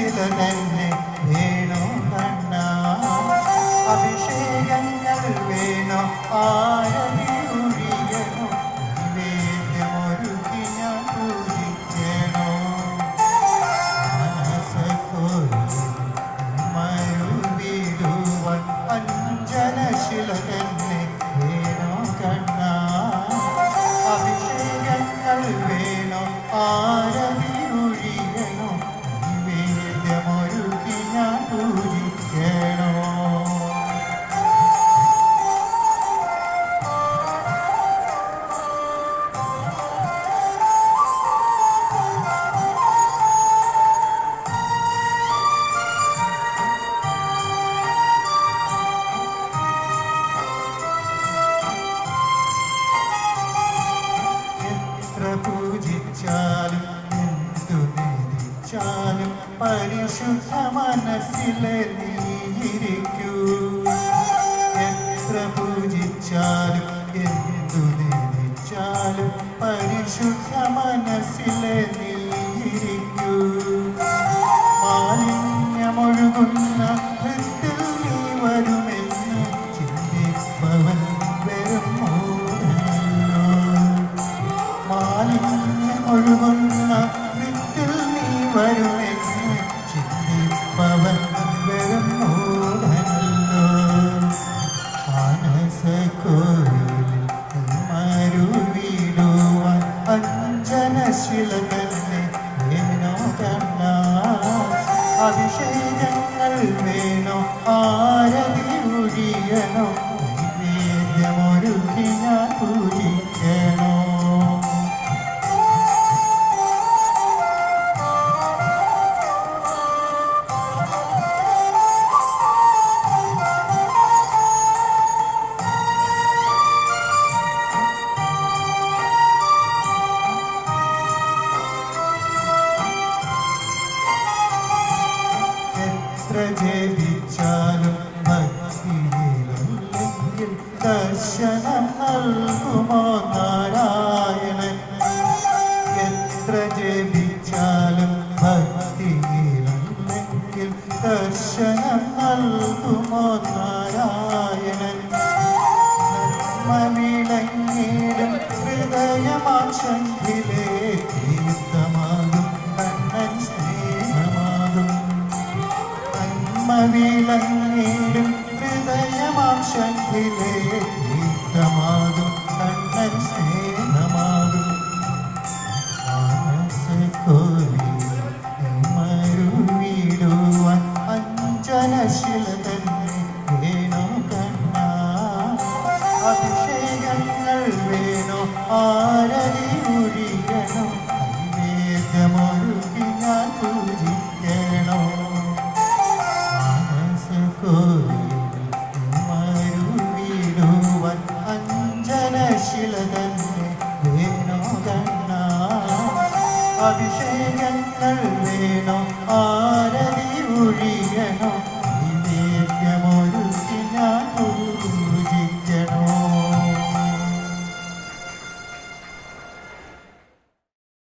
അഞ്ജനശില തന്നെ വേണോ കണ്ണ അഭിഷേകങ്ങൾ വേണോ ആരതി ഒഴിയണോ നിവേദ്യമൊരുക്കി ഞാൻ പൂജിക്കണോ മരുവിടുവാൻ അഞ്ജനശില തന്നെ വേണോ കണ്ണ അഭിഷേകങ്ങൾ വേണോ ആരതി ഒഴിയണോ നിവേദ്യമൊരുക്കി ഞാൻ പൂജിക്കണോ പൂജിച്ചാലും എന്തു നേദിച്ചാലും പരിശുദ്ധ മനസ്സിലെ നീയിരിക്കൂ എത്ര പൂജിച്ചാലും എന്തു നേദിച്ചാലും പരിശുദ്ധ മനസ്സിലെ നീയിരിക്കൂ മാലിന്യമൊഴുകുന്ന ഹൃത്തിൽ നീ വരുമെന്ന് ചിന്തിപ്പവൻ വെറും ഒഴുകുന്ന വിത്തിൽ നീ വരുമെന്ന് ചിന്തിപ്പവൻ വെറും മൂഢനല്ലോ മാനസക്കോവിലിൽ മരുവിടുവാൻ അഞ്ജനശില തന്നെ വേണോ കണ്ണ അഭിഷേകങ്ങൾ വേണോ ആരതി ഒഴിയണോ നിവേദ്യമൊരുക്കി ഞാൻ പൂജിക്കണോ ജപിച്ചാലും ഭക്തിയിലല്ലെങ്കിൽ ദർശനം നൽകുമോ നാരായണൻ എത്ര ജപിച്ചാലും ഭക്തിയിലല്ലെങ്കിൽ ദർശനം നൽകുമോ നാരായണൻ നന്മവിളങ്ങിടും ഹൃദയമാശങ്കിലേ തീർത്ഥമാകും കണ്ണൻ സ്നേഹമാകും വിളങ്ങിടും ഹൃദയമാംശത്തിലെ തീർത്ഥമാകും കണ്ണൻ സ്നേഹമാകും മാനസക്കോവിലിൽ മരുവിടുവാൻ അഞ്ജനശില തന്നെ വേണോ കണ്ണ അഭിഷേകങ്ങൾ വേണോ ആരതി ഒഴിയണോ നിവേദ്യമൊരുക്കി ഞാൻ പൂജിക്കണോ മരുവിടുവാൻ അഞ്ജനശില തന്നെ വേണോ കണ്ണ അഭിഷേകങ്ങൾ വേണോ ആരതി ഒഴിയണോ